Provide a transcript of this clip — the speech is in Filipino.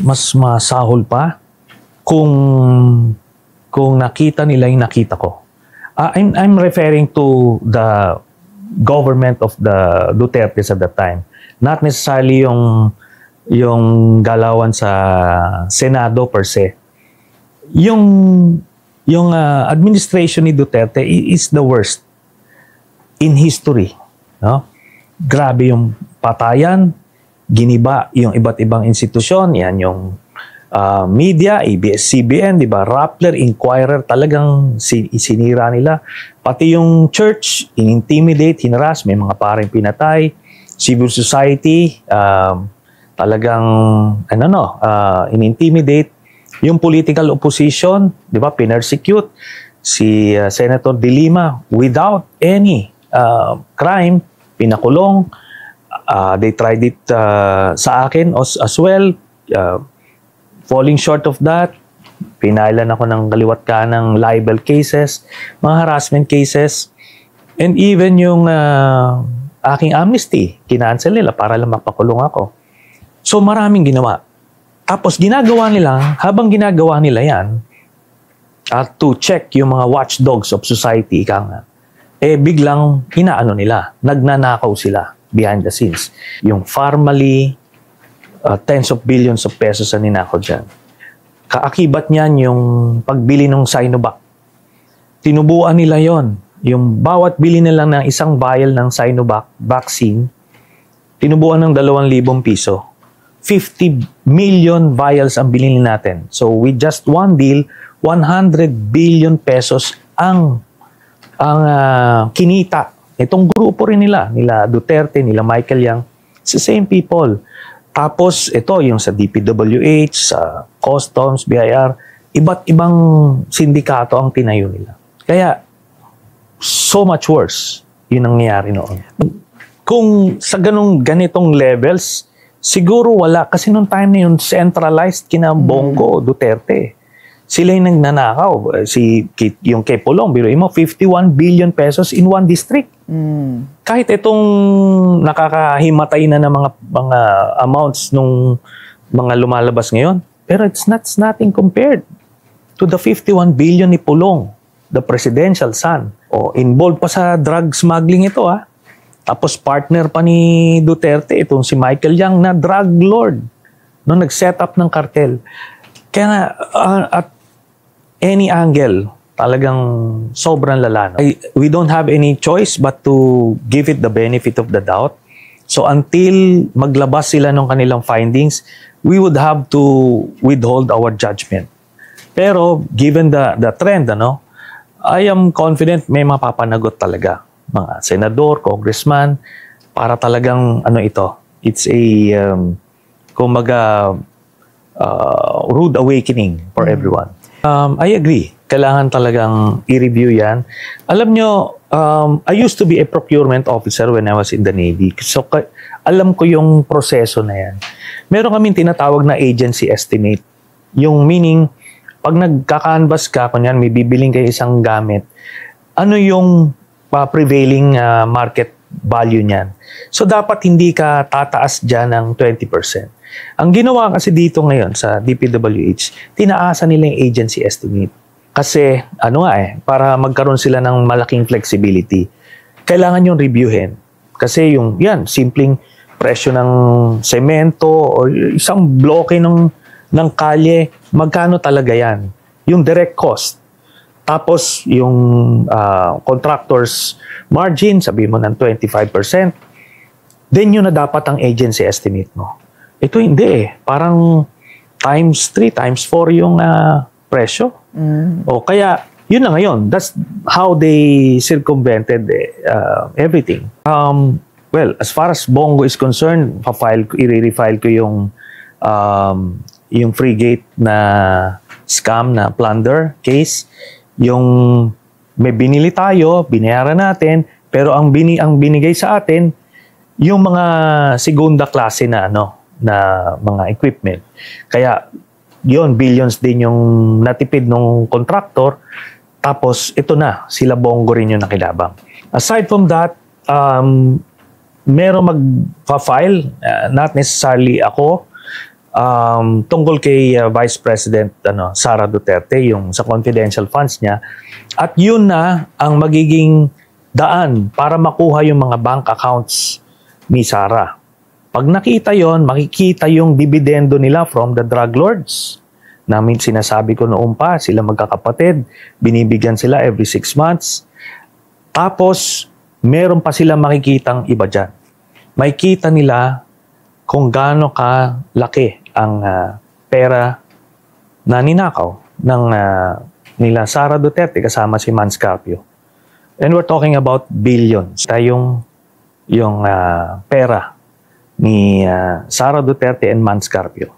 mas masahol pa kung nakita nila yung nakita ko. I'm referring to the government of the Dutertes at that time. Not necessarily yung galawan sa Senado per se. Yung administration ni Duterte is the worst in history. No? Grabe yung patayan, giniba yung iba't ibang institusyon, yan yung media, ABS-CBN, di ba? Rappler, Inquirer, talagang sinira nila. Pati yung church, in-intimidate, hinaras, may mga parang pinatay. Civil society, talagang, in-intimidate. Yung political opposition, di ba? Pinersecute. Si Senator De Lima, without any crime, pinakulong. They tried it sa akin as well. Falling short of that, pinailan ako ng kaliwat kanang libel cases, mga harassment cases, and even yung aking amnesty, kinancel nila para lang mapakulong ako. So maraming ginawa. Tapos habang ginagawa nila yan, to check yung mga watchdogs of society, biglang nagnanakaw sila behind the scenes. Yung Farmally, tens of billions of pesos na ninakaw dyan. Kaakibat niyan yung pagbili ng Sinovac. Tinubuan nila yon. Yung bawat bili nila ng isang vial ng Sinovac vaccine, tinubuan ng 2,000 piso. 50 million vials ang bilhin natin. So with just one deal, 100 billion pesos ang kinita. Itong grupo rin nila Duterte, nila Michael Yang, it's the same people. Tapos ito yung sa DPWH, sa Customs, BIR, iba't ibang sindikato ang tinayo nila. Kaya so much worse yun ang nangyayari noon. Kung sa ganitong levels, siguro wala. Kasi noong time na yun, centralized kina Bongo, Duterte. Sila yung nagnanakaw. Yung kay Pulong, biruin mo, 51 billion pesos in one district. Kahit itong nakakahimatay na ng mga amounts nung mga lumalabas ngayon, pero it's nothing compared to the 51 billion ni Pulong, the presidential son. Involved pa sa drug smuggling ito, ha? Tapos partner pa ni Duterte, itong si Michael Yang na drug lord, no, nag-set up ng cartel. Kaya at any angle, talagang sobrang lala. No? We don't have any choice but to give it the benefit of the doubt. So until maglabas sila ng kanilang findings, we would have to withhold our judgment. Pero given the trend, I am confident may mapapanagot talaga. Mga senador, congressman, para talagang it's a rude awakening for everyone. I agree. Kailangan talagang i-review yan. Alam nyo, I used to be a procurement officer when I was in the Navy. So, alam ko yung proseso na yan. Meron kaming tinatawag na agency estimate. Yung meaning, pag nagka-canvas ka, kunyan, may bibiling kayo isang gamit, ano yung prevailing market value niyan. So, dapat hindi ka tataas dyan ng 20%. Ang ginawa kasi dito ngayon sa DPWH, tinaasa nila yung agency estimate. Kasi, para magkaroon sila ng malaking flexibility, kailangan yung reviewin. Kasi simpleng presyo ng semento o isang bloke ng kalye, magkano talaga yan? Yung direct cost. Tapos, yung contractor's margin, sabi mo ng 25%, then yun na dapat ang agency estimate mo. Ito hindi Parang times 3, times 4 yung presyo. O kaya, yun na ngayon. That's how they circumvented everything. Well, as far as Bongo is concerned, i-refile ko yung frigate na scam na plunder case. Yung may binili tayo, binayaran natin, pero ang binigay sa atin, yung mga segunda klase na mga equipment. Kaya yon billions din yung natipid ng contractor. Tapos ito na, sila Bongo rin yung nakilabang. Aside from that, meron mag-file, not necessarily ako. tungkol kay Vice President Sara Duterte, yung sa confidential funds niya. At yun na ang magiging daan para makuha yung mga bank accounts ni Sara. Pag nakita yon, makikita yung dividendo nila from the drug lords. Namin sinasabi ko noon pa, sila magkakapatid, binibigyan sila every 6 months. Tapos, meron pa sila makikitang iba dyan. Makikita nila kung gaano kalaki ang pera na ninakaw ng nila Sara Duterte kasama si Mans Carpio. And we're talking about billions. Yung pera ni Sara Duterte and Mans Carpio.